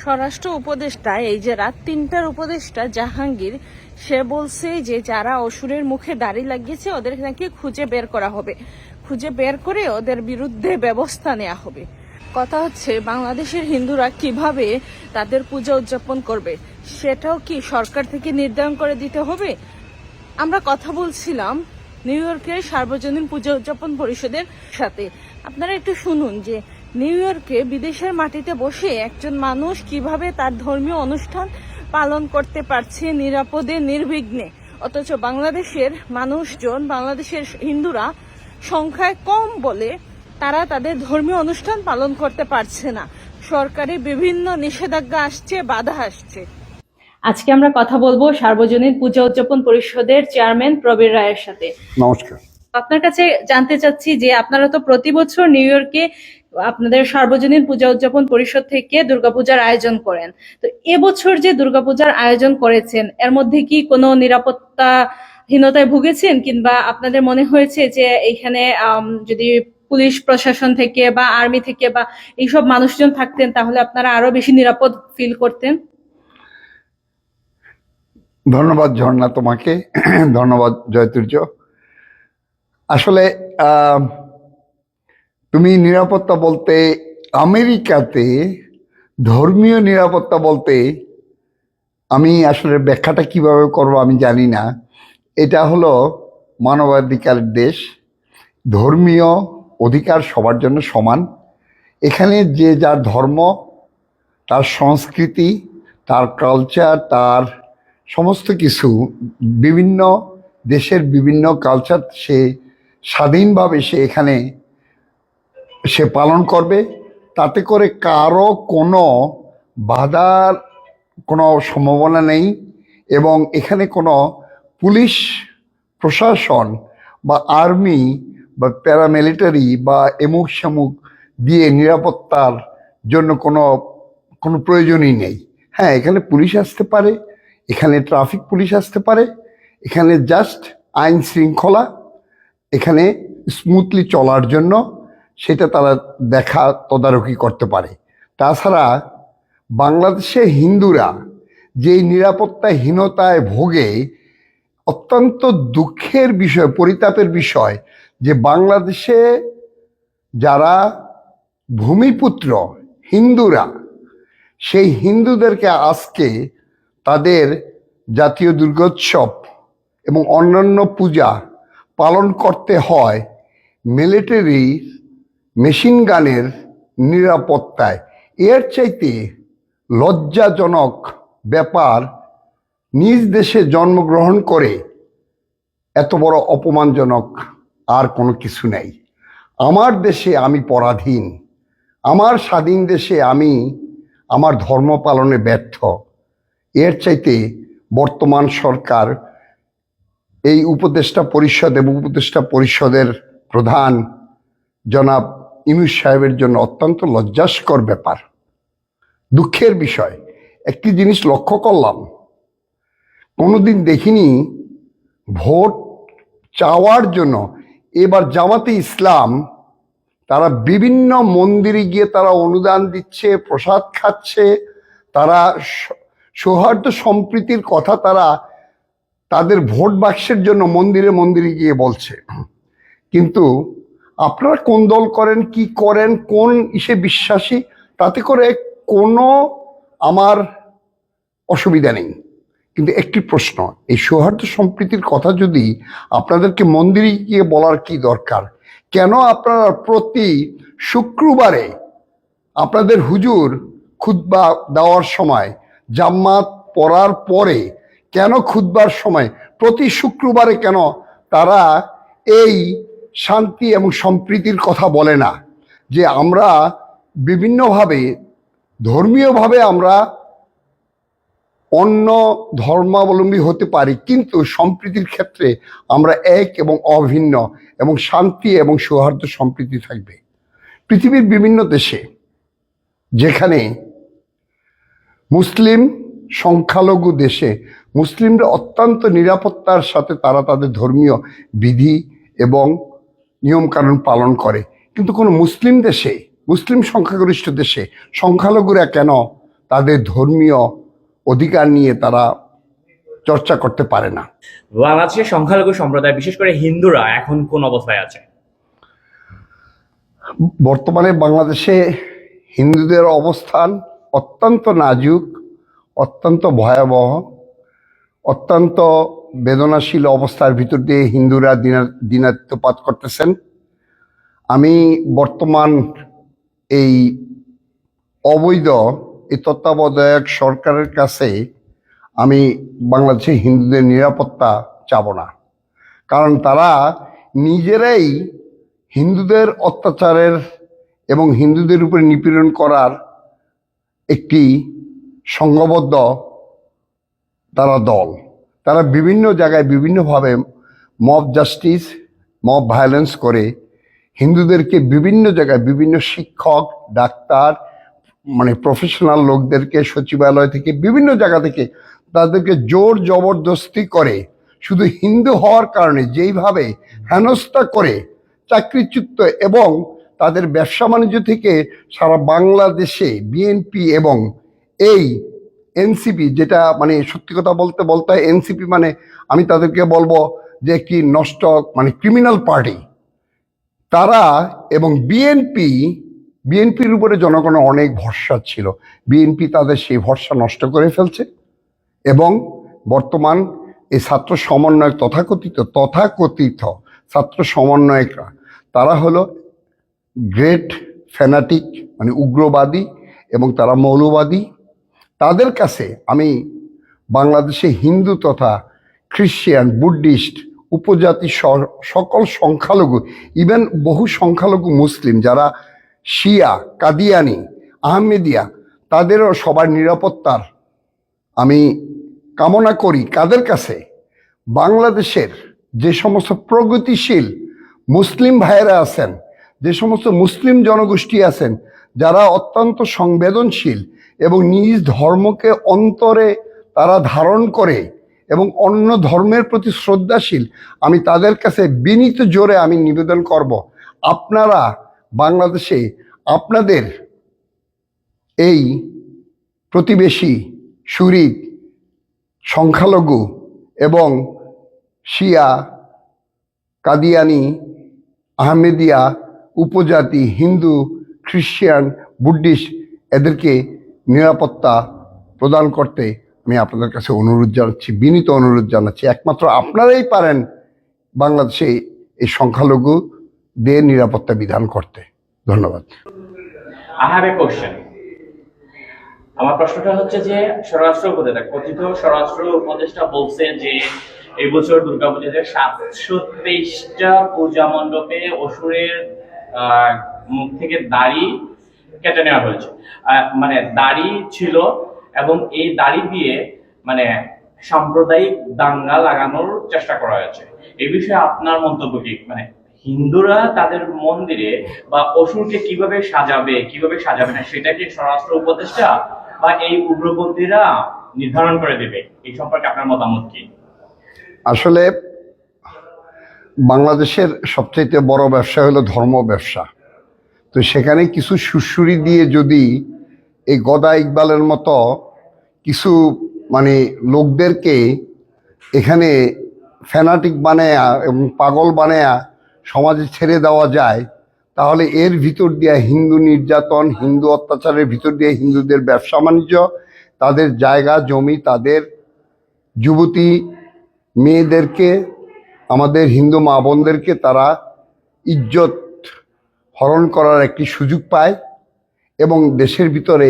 স্বরাষ্ট্র উপদেষ্টা এই যে রাত ৩টার উপদেষ্টা জাহাঙ্গীর, সে বলছে যে যারা অসুরের মুখে দাড়ি লাগিয়েছে ওদের নাকি খুঁজে বের করা হবে, খুঁজে বের করে ওদের বিরুদ্ধে ব্যবস্থা নেওয়া হবে। কথা হচ্ছে বাংলাদেশের হিন্দুরা কিভাবে তাদের পূজা উদযাপন করবে সেটাও কি সরকার থেকে নির্ধারণ করে দিতে হবে? আমরা কথা বলছিলাম নিউ ইয়র্কের সার্বজনীন পূজা উদযাপন পরিষদের সাথে। আপনারা একটু শুনুন যে নিউ ইয়র্কে বিদেশের মাটিতে বসে একজন মানুষ কিভাবে তার ধর্মীয় অনুষ্ঠান পালন করতে পারছে নিরাপদে নির্বিঘ্নে, অথচ বাংলাদেশের মানুষজন, বাংলাদেশের হিন্দুরা সংখ্যায় কম বলে তারা তাদের ধর্মীয় অনুষ্ঠান পালন করতে পারছে না। সরকারি বিভিন্ন নিষেধাজ্ঞা আসছে, বাধা আসছে। আজকে আমরা কথা বলবো সার্বজনীন পূজা উদযাপন পরিষদের চেয়ারম্যান প্রবীর রায়ের সাথে। নমস্কার। আপনার কাছে জানতে চাচ্ছি যে আপনারা তো প্রতি বছর নিউ ইয়র্কে আপনাদের সার্বজনীন পূজা উদযাপন পরিষদ থেকে দুর্গাপূজার আয়োজন করেন, তো এবছর যে দুর্গাপূজার আয়োজন করেছেন এর মধ্যে কি কোনো নিরাপত্তাহীনতায় ভুগেছেন, কিংবা আপনাদের মনে হয়েছে যে এখানে যদি পুলিশ প্রশাসন থেকে বা আর্মি থেকে বা এইসব মানুষজন থাকতেন তাহলে আপনারা আরো বেশি নিরাপদ ফিল করতেন? ধন্যবাদ ঝর্ণা, তোমাকে ধন্যবাদ জয়তুর্য। আসলে তুমি নিরাপত্তা বলতে আমেরিকাতে ধর্মীয় নিরাপত্তা বলতে আমি আসলে ব্যাখ্যাটা কিভাবে করব আমি জানি না। এটা হলো মানবাধিকারের দেশ, ধর্মীয় অধিকার সবার জন্য সমান। এখানে যে যার ধর্ম, তার সংস্কৃতি, তার কালচার, তার সমস্ত কিছু, বিভিন্ন দেশের বিভিন্ন কালচার সে স্বাধীনভাবে এখানে সে পালন করবে। তাতে করে কারো কোনো বাধার কোনো সম্ভাবনা নেই, এবং এখানে কোনো পুলিশ প্রশাসন বা আর্মি বা প্যারামিলিটারি বা এমুক শামুক দিয়ে নিরাপত্তার জন্য কোনো প্রয়োজনই নেই। হ্যাঁ, এখানে পুলিশ আসতে পারে, এখানে ট্রাফিক পুলিশ আসতে পারে, এখানে জাস্ট আইন শৃঙ্খলা এখানে স্মুথলি চলার জন্য সেটা তারা দেখা তদারকি করতে পারে। তাছাড়া বাংলাদেশে হিন্দুরা যেই নিরাপত্তাহীনতায় ভোগে, অত্যন্ত দুঃখের বিষয়, পরিতাপের বিষয় যে বাংলাদেশে যারা ভূমিপুত্র হিন্দুরা, সেই হিন্দুদেরকে আজকে তাদের জাতীয় দুর্গোৎসব এবং অন্যান্য পূজা পালন করতে হয় মিলিটারি মেশিন গানের নিরাপত্তায়। এর চাইতে লজ্জাজনক ব্যাপার নিজ দেশে জন্মগ্রহণ করে এত বড় অপমানজনক আর কোনো কিছু নেই। আমার দেশে আমি পরাধীন, আমার স্বাধীন দেশে আমি আমার ধর্ম পালনে ব্যর্থ। এর চাইতে বর্তমান সরকার, এই উপদেষ্টা পরিষদ এবং উপদেষ্টা পরিষদের প্রধান জনাব ইউনূস সাহেবের জন্য অত্যন্ত লজ্জাস্কর ব্যাপার, দুঃখের বিষয়। একটি জিনিস লক্ষ্য করলাম, কোনোদিন দেখিনি ভোট চাওয়ার জন্য এবার জামাতে ইসলাম তারা বিভিন্ন মন্দিরে গিয়ে তারা অনুদান দিচ্ছে, প্রসাদ খাচ্ছে, তারা সৌহার্দ্য সম্প্রীতির কথা তারা তাদের ভোট বাক্সের জন্য মন্দিরে মন্দিরে গিয়ে বলছে। কিন্তু আপনারা কোন দল করেন, কি করেন, কোন ইসে বিশ্বাসী, তাতে করে কোনো আমার অসুবিধা নেই। কিন্তু একটি প্রশ্ন, এই সৌহার্দ্য সম্প্রীতির কথা যদি আপনাদেরকে মন্দিরে গিয়ে বলার কি দরকার? কেন আপনারা প্রতি শুক্রবারে আপনাদের হুজুর খুতবা দেওয়ার সময়, জাম্মাত পড়ার পরে কেন খুতবার সময় প্রতি শুক্রবারে কেন তারা এই শান্তি এবং সম্প্রীতির কথা বলে না? যে আমরা বিভিন্নভাবে ধর্মীয়ভাবে আমরা অন্য ধর্মাবলম্বী হতে পারি, কিন্তু সম্প্রীতির ক্ষেত্রে আমরা এক এবং অভিন্ন, এবং শান্তি এবং সৌহার্দ্য সম্প্রীতি থাকবে। পৃথিবীর বিভিন্ন দেশে যেখানে মুসলিম সংখ্যালঘু দেশে মুসলিমরা অত্যন্ত নিরাপত্তার সাথে তারা তাদের ধর্মীয় বিধি এবং নিয়মকানুন পালন করে, কিন্তু কোনো মুসলিম দেশে, মুসলিম সংখ্যাগরিষ্ঠ দেশে সংখ্যালঘুরা কেন তাদের ধর্মীয় অধিকার নিয়ে তারা চর্চা করতে পারে না। বাংলাদেশের সংখ্যালঘু সম্প্রদায় বিশেষ করে হিন্দুরা এখন কোন অবস্থায় আছে? বর্তমানে বাংলাদেশে হিন্দুদের অবস্থান অত্যন্ত নাজুক, অত্যন্ত ভয়াবহ, অত্যন্ত বেদনাশীল অবস্থার ভিতর দিয়ে হিন্দুরা দিনাতিপাত করতেছেন। আমি বর্তমান এই অবৈধ এই তত্ত্বাবধায়ক সরকারের কাছে আমি বাংলাদেশে হিন্দুদের নিরাপত্তা চাব না, কারণ তারা নিজেরাই হিন্দুদের অত্যাচারের এবং হিন্দুদের উপরে নিপীড়ন করার একটি সংঘবদ্ধ তারা দল। তারা বিভিন্ন জায়গায় বিভিন্নভাবে মব জাস্টিস, মব ভায়োলেন্স করে হিন্দুদেরকে বিভিন্ন জায়গায় বিভিন্ন শিক্ষক, ডাক্তার, মানে প্রফেশনাল লোকদেরকে সচিবালয় থেকে বিভিন্ন জায়গা থেকে তাদেরকে জোর জবরদস্তি করে শুধু হিন্দু হওয়ার কারণে যেইভাবে হেনস্থা করে চাকরিচ্যুত এবং তাদের ব্যবসা বাণিজ্য থেকে সারা বাংলাদেশে বিএনপি এবং এই এনসিপি, যেটা মানে সত্যি কথা বলতে বলতে এনসিপি মানে আমি তাদেরকে বলবো যে একটি নষ্ট মানে ক্রিমিনাল পার্টি তারা, এবং বিএনপির উপরে জনগণের অনেক ভরসা ছিল। বিএনপি তাদের সেই ভরসা নষ্ট করে ফেলছে এবং বর্তমান এই ছাত্র সমন্বয়ক তথাকথিত ছাত্র সমন্বয়করা তারা হলো গ্রেট ফ্যানাটিক মানে উগ্রবাদী এবং তারা মৌলবাদী। তাদের কাছে আমি বাংলাদেশে হিন্দু তথা খ্রিস্টান, বুদ্ধিস্ট, উপজাতি সকল সংখ্যালঘু, ইভেন বহু সংখ্যালঘু মুসলিম যারা শিয়া, কাদিয়ানি, আহমেদিয়া, তাদেরও সবার নিরাপত্তার আমি কামনা করি। কাদের কাছে? বাংলাদেশের যে সমস্ত প্রগতিশীল মুসলিম ভাইয়েরা আছেন, যে সমস্ত মুসলিম জনগোষ্ঠী আছেন যারা অত্যন্ত সংবেদনশীল এবং নিজ ধর্মকে অন্তরে তারা ধারণ করে এবং অন্য ধর্মের প্রতি শ্রদ্ধাশীল, আমি তাদের কাছে বিনীত জোরে আমি নিবেদন করব, আপনারা বাংলাদেশে আপনাদের এই প্রতিবেশী সুরিদ, সংখ্যালঘু এবং শিয়া, কাদিয়ানি, আহমেদিয়া, উপজাতি, হিন্দু, খ্রিস্টান, বুদ্ধিস্ট এদেরকে নিরাপত্তা প্রদান করতে আমি আপনাদের কাছে অনুরোধ জানাচ্ছি, বিনীত অনুরোধ জানাচ্ছি। একমাত্র আপনারাই পারেন বাংলাদেশে এই সংখ্যালঘুদের নিরাপত্তা বিধান করতে। ধন্যবাদ। I have a question. আমার প্রশ্নটা হচ্ছে যে স্বরাষ্ট্র উপদেষ্টা, কথিত স্বরাষ্ট্র উপদেষ্টা বলছে যে এই বছর দুর্গাপূজাতে 723টা পূজা মণ্ডপে অসুরের মুখ থেকে দাড়ি কেটে নেওয়া হয়েছে। মানে দাড়ি ছিল এবং এই দাড়ি দিয়ে মানে সাম্প্রদায়িক দাঙ্গা লাগানোর চেষ্টা করা হয়েছে। এই বিষয়ে আপনার মন্তব্য কি? মানে হিন্দুরা তাদের মন্দিরে বা অসুরকে কিভাবে সাজাবে না, সেটা কি স্বরাষ্ট্র উপদেষ্টা বা এই উগ্রপন্থীরা নির্ধারণ করে দেবে? এই সম্পর্কে আপনার মতামত কি? আসলে বাংলাদেশের সবচাইতে বড় ব্যবসা হলো ধর্ম ব্যবসা। তো সেখানে কিছু সুরসুরি দিয়ে যদি এই গদা ইকবালের মতো কিছু মানে লোকদেরকে এখানে ফ্যানাটিক বানায়া এবং পাগল বানায়া সমাজে ছেড়ে দেওয়া যায়, তাহলে এর ভিতর দিয়ে হিন্দু নির্যাতন, হিন্দু অত্যাচারের ভিতর দিয়ে হিন্দুদের ব্যবসা বাণিজ্য, তাদের জায়গা জমি, তাদের যুবতী মেয়েদেরকে, আমাদের হিন্দু মা বোনদেরকে তারা ইজ্জত হরণ করার একটি সুযোগ পায় এবং দেশের ভিতরে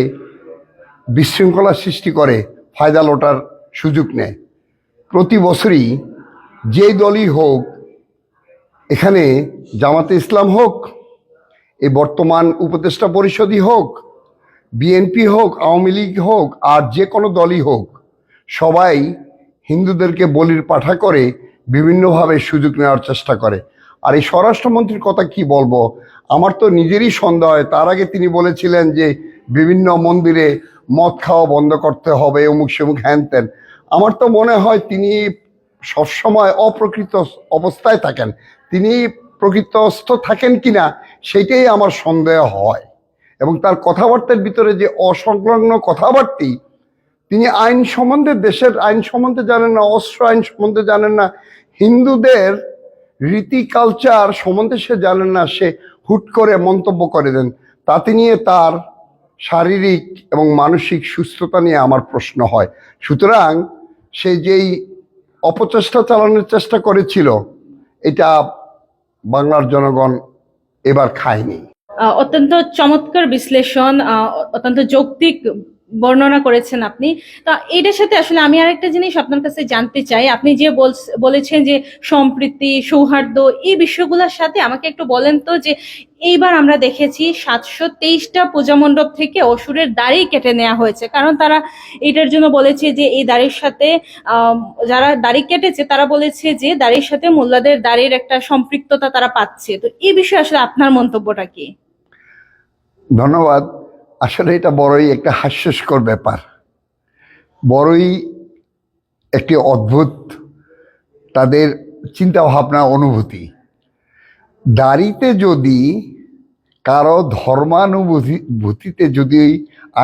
বিশৃঙ্খলা সৃষ্টি করে ফায়দা লোটার সুযোগ নেয়। প্রতি বছরই যেই দলই হোক, এখানে জামাতে ইসলাম হোক, এই বর্তমান উপদেষ্টা পরিষদই হোক, বিএনপি হোক, আওয়ামী লীগ হোক, আর যে কোনো দলই হোক, সবাই হিন্দুদেরকে বলির পাঠা করে বিভিন্নভাবে সুযোগ নেওয়ার চেষ্টা করে। আর এই স্বরাষ্ট্রমন্ত্রীর কথা কি বলবো, আমার তো নিজেরই সন্দেহ হয়। তার আগে তিনি বলেছিলেন যে বিভিন্ন মন্দিরে মদ খাওয়া বন্ধ করতে হবে, অমুক সেমুক হ্যান ত্যান। আমার তো মনে হয় তিনি সবসময় অপ্রকৃত অবস্থায় থাকেন, তিনি প্রকৃতস্থ থাকেন কিনা সেটাই আমার সন্দেহ হয়। এবং তার কথাবার্তার ভিতরে যে অসংলগ্ন কথাবার্তি, তিনি আইন সম্বন্ধে, দেশের আইন সম্বন্ধে জানেন না, অস্ত্র আইন সম্বন্ধে জানেন না, হিন্দুদের রীতি কালচার সম্বন্ধে সে জানেন না, সে হুট করে মন্তব্য করে দেন। তাতে নিয়ে তার শারীরিক এবং মানসিক সুস্থতা নিয়ে আমার প্রশ্ন হয়। সুতরাং সে যেই অপচেষ্টা চালানোর চেষ্টা করেছিল, এটা বাংলার জনগণ এবার খায়নি। অত্যন্ত চমৎকার বিশ্লেষণ, অত্যন্ত যৌক্তিক বর্ণনা করেছেন আপনি। তা এটার সাথে আসলে আমি আরেকটা জিনিস আপনার কাছে জানতে চাই। আপনি যে বলেছেন যে সম্প্রীতি, সৌহার্দ্য, এই বিষয়গুলোর সাথে আমাকে একটু বলেন তো যে এইবার আমরা দেখেছি 723টা পূজা মণ্ডপ থেকে অসুরের দাড়ি কেটে নেওয়া হয়েছে, কারণ তারা এটার জন্য বলেছে যে এই দাড়ির সাথে যারা দাড়ি কেটেছে তারা বলেছে যে দাড়ির সাথে মোল্লাদের দাড়ির একটা সম্পৃক্ততা তারা পাচ্ছে। তো এই বিষয়ে আসলে আপনার মন্তব্যটা কি? ধন্যবাদ। আসলে এটা বড়ই একটা হাস্যস্কর ব্যাপার, বড়ই একটি অদ্ভুত তাদের চিন্তা ভাবনা, অনুভূতি। দাড়িতে যদি কারো ধর্মানুভূতিতে যদি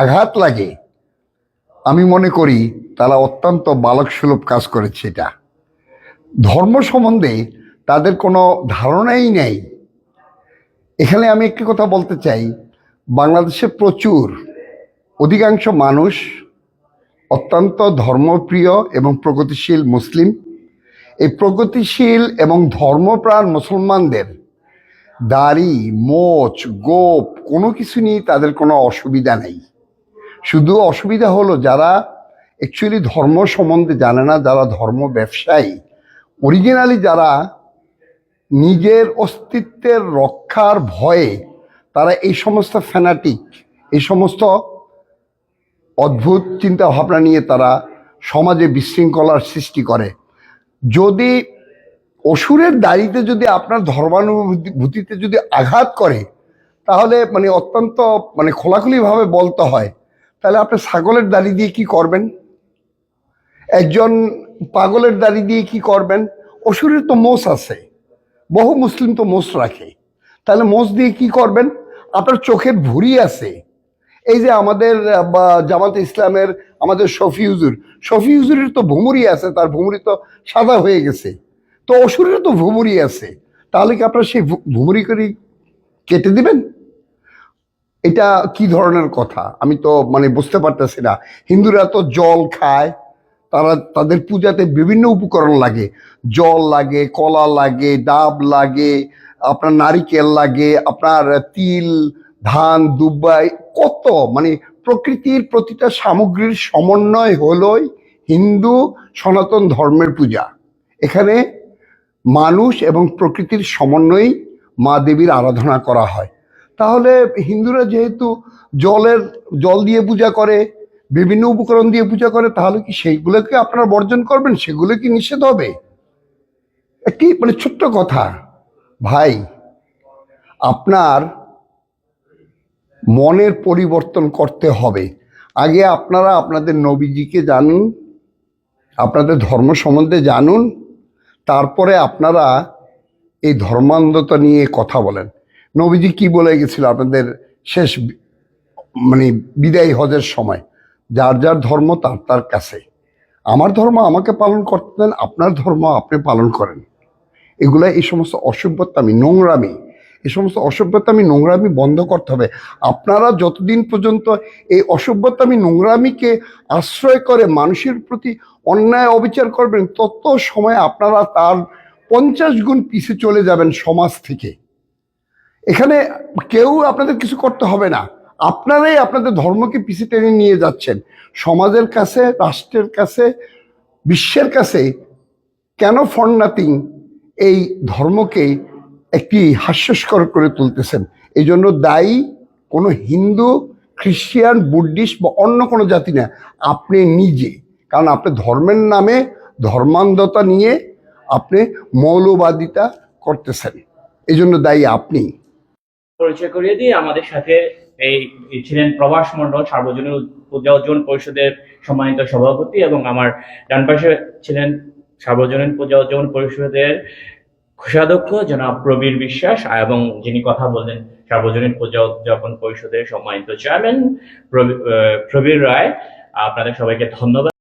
আঘাত লাগে, আমি মনে করি তারা অত্যন্ত বালকসুলভ কাজ করেছে। এটা ধর্ম সম্বন্ধে তাদের কোনো ধারণাই নেই। এখানে আমি একটি কথা বলতে চাই, বাংলাদেশে অধিকাংশ মানুষ অত্যন্ত ধর্মপ্রিয় এবং প্রগতিশীল মুসলিম। এই প্রগতিশীল এবং ধর্মপ্রাণ মুসলমানদের দাড়ি, মোচ, গোপ কোনো কিছু নিয়ে তাদের কোনো অসুবিধা নেই। শুধু অসুবিধা হলো যারা অ্যাকচুয়ালি ধর্ম সম্বন্ধে জানে না, যারা ধর্ম ব্যবসায়ী, অরিজিনালি যারা নিজের অস্তিত্বের রক্ষার ভয়ে তারা এই সমস্ত ফ্যানাটিক, এই সমস্ত অদ্ভুত চিন্তা ভাবনা নিয়ে তারা সমাজে বিশৃঙ্খলার সৃষ্টি করে। যদি অসুরের দাড়িতে যদি আপনার ধর্মানুভূতিতে যদি আঘাত করে, তাহলে অত্যন্ত খোলাখুলিভাবে বলতে হয়, তাহলে আপনি ছাগলের দাড়ি দিয়ে কি করবেন? একজন পাগলের দাড়ি দিয়ে কি করবেন? অসুরের তো মোষ আছে, বহু মুসলিম তো মোষ রাখে, তাহলে মোষ দিয়ে কি করবেন? আপনার চোখের ভুঁড়ি আছে, এই যে আমাদের জামাতে ইসলামের আমাদের শফি হুজুরের তো ভুমুরি আছে, তার ভুমুরি তো সাদা হয়ে গেছে, তো অসুরের তো ভুমুরি আছে, তাহলে কি আপনারা সেই ভুমুরি করে কেটে দিবেন? এটা কি ধরনের কথা আমি তো বুঝতে পারতেছি না। হিন্দুরা তো জল খায়, তাদের পূজাতে বিভিন্ন উপকরণ লাগে, জল লাগে, কলা লাগে, ডাব লাগে, আপনার নারিকেল লাগে, আপনার তিল, ধান, দুব্বাই, কত প্রকৃতির প্রতিটা সামগ্রীর সমন্বয় হলোই হিন্দু সনাতন ধর্মের পূজা। এখানে মানুষ এবং প্রকৃতির সমন্বয়েই মা দেবীর আরাধনা করা হয়। তাহলে হিন্দুরা যেহেতু জল দিয়ে পূজা করে, বিভিন্ন উপকরণ দিয়ে পূজা করে, তাহলে কি সেইগুলোকে আপনারা বর্জন করবেন? সেগুলো কি নিষেধ হবে? একটি ছোট্ট কথা ভাই, আপনার মনের পরিবর্তন করতে হবে। আগে আপনারা আপনাদের নবীজিকে জানুন, আপনাদের ধর্ম সম্বন্ধে জানুন, তারপরে আপনারা এই ধর্মান্ধতা নিয়ে কথা বলেন। নবীজি কি বলে গেছিল আপনাদের শেষ বিদায়ী হজের সময়? যার যার ধর্ম তার তার কাছে, আমার ধর্ম আমাকে পালন করতে দেন, আপনার ধর্ম আপনি পালন করেন। এগুলা এই সমস্ত অসভ্যতামি, নোংরামি, এই সমস্ত অসভ্যতামি নোংরামি বন্ধ করতে হবে। আপনারা যতদিন পর্যন্ত এই অসভ্যতামি নোংরামিকে আশ্রয় করে মানুষের প্রতি অন্যায় অবিচার করবেন, তত সময় আপনারা তার 50 গুণ পিছিয়ে চলে যাবেন সমাজ থেকে। এখানে কেউ আপনাদের কিছু করতে হবে না, আপনারাই আপনাদের ধর্মকে পিছিয়ে টেনে নিয়ে যাচ্ছেন। সমাজের কাছে, রাষ্ট্রের কাছে, বিশ্বের কাছে কেন ফর নাথিং এই ধর্মকে একটি হাস্যস্কর করে তুলতেছেন? এই জন্য দায়ী কোনো হিন্দু, খ্রিস্টান, বুদ্ধিস্ট বা অন্য কোনো জাতি না, আপনি নিজে। কারণ আপনি ধর্মের নামে ধর্মান্ধতা নিয়ে আপনি মৌলবাদিতা করতেছেন, এই জন্য দায়ী আপনি। পরিচয় করিয়ে দিয়ে আমাদের সাথে এই ছিলেন প্রভাস মণ্ডল, সার্বজনীন পূজা অর্জন পরিষদের সম্মানিত সভাপতি, এবং আমার ডান পাশে ছিলেন সার্বজনীন পূজা অর্জন পরিষদের কোষাধ্যক্ষ জনাব প্রবীর বিশ্বাস, এবং যিনি কথা বললেন সার্বজনীন পূজা উদযাপন পরিষদের সম্মানিত চেয়ারম্যান প্রবীর রায়, আপনাদের সবাইকে ধন্যবাদ।